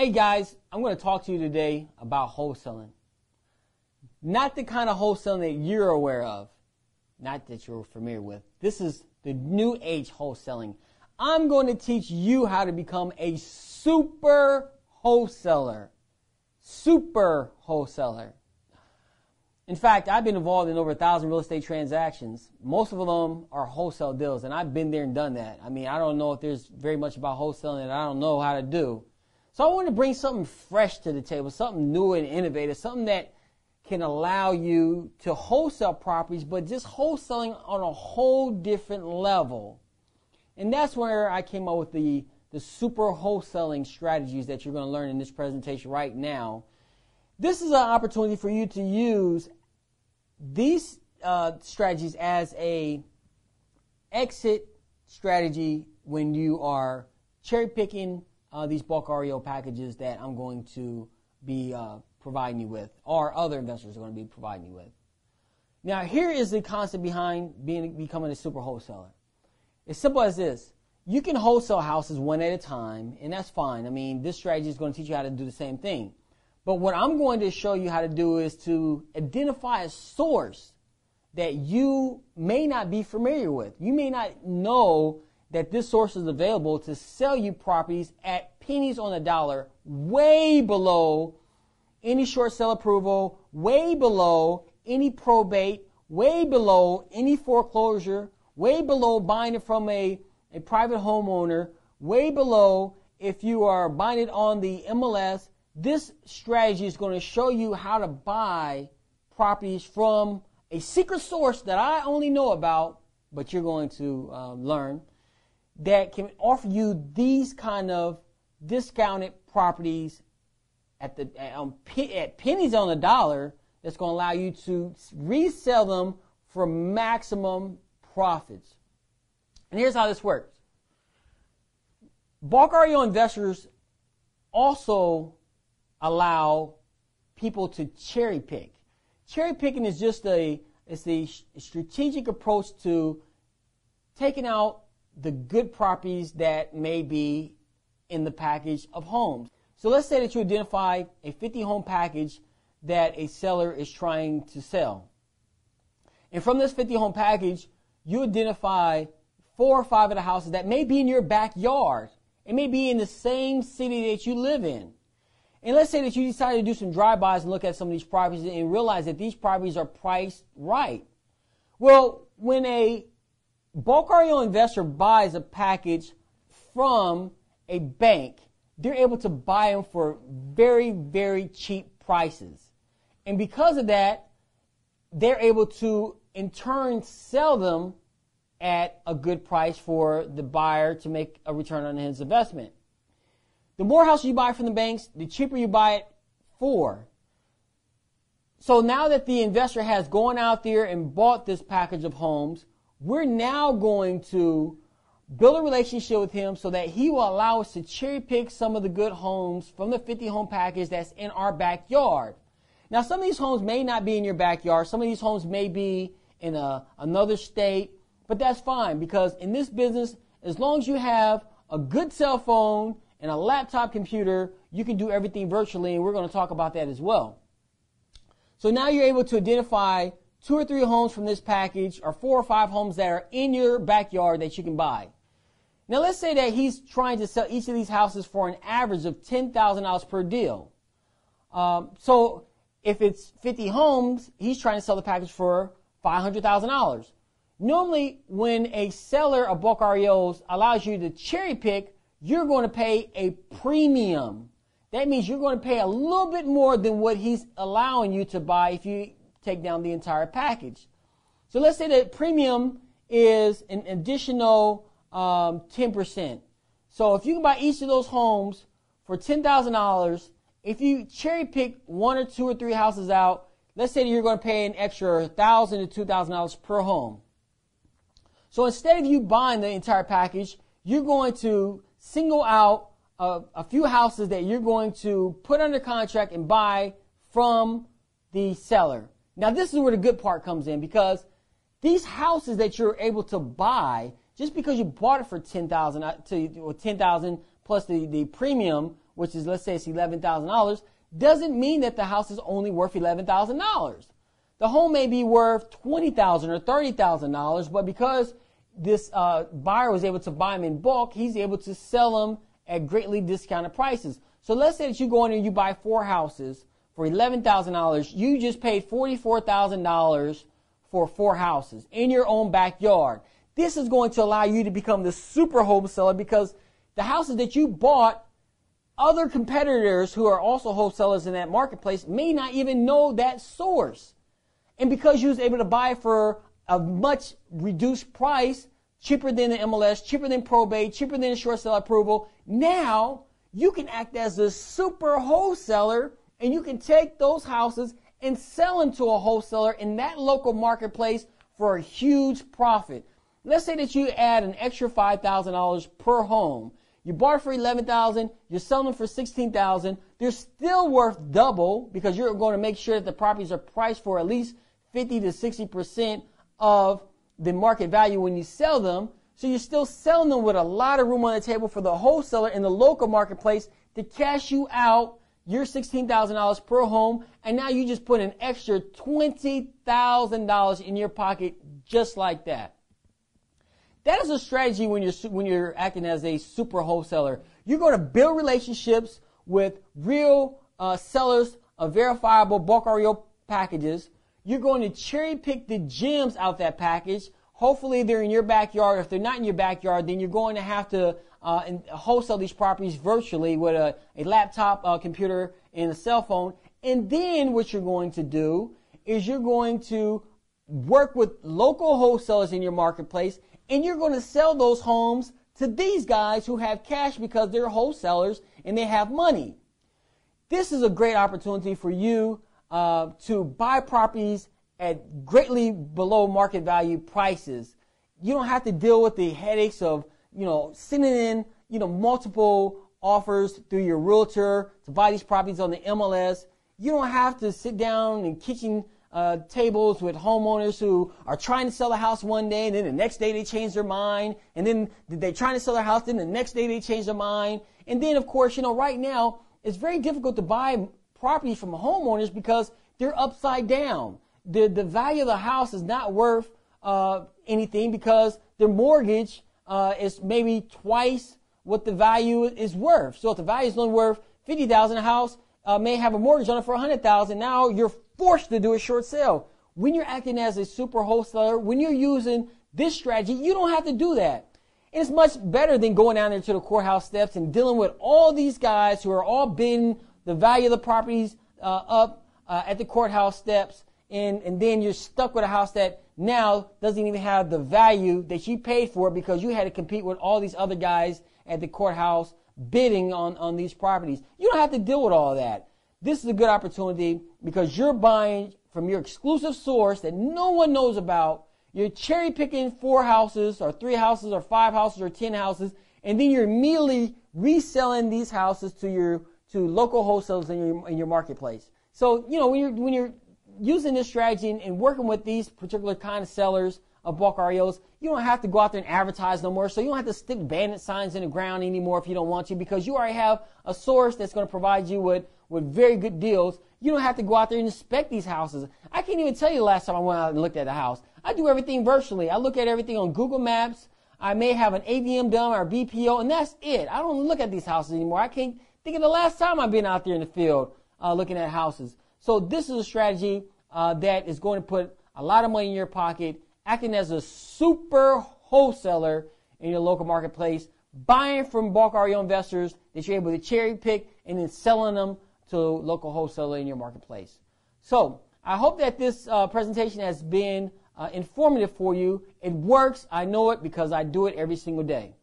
Hey guys, I'm going to talk to you today about wholesaling. Not the kind of wholesaling that you're aware of, not that you're familiar with. This is the new age wholesaling. I'm going to teach you how to become a super wholesaler. Super wholesaler. In fact, I've been involved in over 1,000 real estate transactions. Most of them are wholesale deals, and I've been there and done that. I mean, I don't know if there's very much about wholesaling that I don't know how to do. So I want to bring something fresh to the table, something new and innovative, something that can allow you to wholesale properties, but just wholesaling on a whole different level. And that's where I came up with the super wholesaling strategies that you're going to learn in this presentation right now. This is an opportunity for you to use these strategies as a exit strategy when you are cherry picking these bulk REO packages that I'm going to be providing you with, or other investors are going to be providing you with. Now, here is the concept behind becoming a super wholesaler. It's simple as this. You can wholesale houses one at a time, and that's fine. I mean, this strategy is going to teach you how to do the same thing. But what I'm going to show you how to do is to identify a source that you may not be familiar with. You may not know that this source is available to sell you properties at pennies on the dollar, way below any short sale approval, way below any probate, way below any foreclosure, way below buying it from a private homeowner, way below if you are buying it on the MLS. This strategy is going to show you how to buy properties from a secret source that I only know about, but you're going to learn, that can offer you these kind of discounted properties at pennies on the dollar that's going to allow you to resell them for maximum profits. And here's how this works. Bulk REO investors also allow people to cherry pick. Cherry picking is just a strategic approach to taking out the good properties that may be in the package of homes. So let's say that you identify a 50 home package that a seller is trying to sell. And from this 50 home package, you identify 4 or 5 of the houses that may be in your backyard. It may be in the same city that you live in. And let's say that you decide to do some drive-bys and look at some of these properties and realize that these properties are priced right. Well, when a bulk REO investor buys a package from a bank, they're able to buy them for very, very cheap prices. And because of that, they're able to, in turn, sell them at a good price for the buyer to make a return on his investment. The more houses you buy from the banks, the cheaper you buy it for. So now that the investor has gone out there and bought this package of homes, we're now going to build a relationship with him so that he will allow us to cherry pick some of the good homes from the 50 home package that's in our backyard. Now, some of these homes may not be in your backyard. Some of these homes may be in another state, but that's fine, because in this business, as long as you have a good cell phone and a laptop computer, you can do everything virtually, and we're going to talk about that as well. So now you're able to identify 2 or 3 homes from this package, or 4 or 5 homes that are in your backyard that you can buy. Now let's say that he's trying to sell each of these houses for an average of $10,000 per deal. So if it's 50 homes, he's trying to sell the package for $500,000. Normally, when a seller of bulk REOs allows you to cherry pick, you're going to pay a premium. That means you're going to pay a little bit more than what he's allowing you to buy if you take down the entire package. So let's say that premium is an additional 10%. So if you can buy each of those homes for $10,000, if you cherry pick 1 or 2 or 3 houses out, let's say that you're going to pay an extra $1,000 to $2,000 per home. So instead of you buying the entire package, you're going to single out a few houses that you're going to put under contract and buy from the seller. Now, this is where the good part comes in, because these houses that you're able to buy, just because you bought it for $10,000 plus the premium, which is, let's say it's $11,000, doesn't mean that the house is only worth $11,000. The home may be worth $20,000 or $30,000, but because this buyer was able to buy them in bulk, he's able to sell them at greatly discounted prices. So let's say that you go in and you buy 4 houses for $11,000. You just paid $44,000 for 4 houses in your own backyard. This is going to allow you to become the super wholesaler because the houses that you bought, other competitors who are also wholesalers in that marketplace may not even know that source. And because you was able to buy for a much reduced price, cheaper than the MLS, cheaper than probate, cheaper than the short sale approval, now you can act as a super wholesaler and you can take those houses and sell them to a wholesaler in that local marketplace for a huge profit. Let's say that you add an extra $5,000 per home. You bought it for $11,000, you're selling them for $16,000. They're still worth double because you're going to make sure that the properties are priced for at least 50 to 60% of the market value when you sell them. So you're still selling them with a lot of room on the table for the wholesaler in the local marketplace to cash you out your $16,000 per home, and now you just put an extra $20,000 in your pocket just like that. That is a strategy when you're acting as a super wholesaler. You're going to build relationships with real sellers of verifiable bulk REO packages. You're going to cherry pick the gems out that package. Hopefully they're in your backyard. If they're not in your backyard, then you're going to have to wholesale these properties virtually with a laptop computer and a cell phone. And then what you're going to do is you're going to work with local wholesalers in your marketplace, and you're going to sell those homes to these guys who have cash because they're wholesalers and they have money. This is a great opportunity for you to buy properties at greatly below market value prices. You don't have to deal with the headaches of, sending in, multiple offers through your realtor to buy these properties on the MLS. You don't have to sit down in kitchen tables with homeowners who are trying to sell the house one day and then the next day they change their mind, and then they're trying to sell their house, then the next day they change their mind. And then, of course, right now it's very difficult to buy property from homeowners because they're upside down. The value of the house is not worth anything because their mortgage is maybe twice what the value is worth. So if the value is only worth $50,000, a house may have a mortgage on it for $100,000. Now you're forced to do a short sale. When you're acting as a super wholesaler, when you're using this strategy, you don't have to do that. And it's much better than going down there to the courthouse steps and dealing with all these guys who are all bidding the value of the properties up at the courthouse steps. And then you're stuck with a house that now doesn't even have the value that you paid for because you had to compete with all these other guys at the courthouse bidding on these properties. You don't have to deal with all that. This is a good opportunity because you're buying from your exclusive source that no one knows about. You're cherry picking 4 houses or 3 houses or 5 houses or 10 houses, and then you're immediately reselling these houses to local wholesalers in your marketplace. So, when you're using this strategy and working with these particular kind of sellers of bulk REOs, you don't have to go out there and advertise no more. So you don't have to stick bandit signs in the ground anymore if you don't want to, because you already have a source that's going to provide you with very good deals. You don't have to go out there and inspect these houses. I can't even tell you the last time I went out and looked at a house. I do everything virtually. I look at everything on Google Maps. I may have an AVM done or BPO, and that's it. I don't look at these houses anymore. I can't think of the last time I've been out there in the field looking at houses. So this is a strategy that is going to put a lot of money in your pocket, acting as a super wholesaler in your local marketplace, buying from bulk REO investors that you're able to cherry pick and then selling them to a local wholesaler in your marketplace. So I hope that this presentation has been informative for you. It works. I know it because I do it every single day.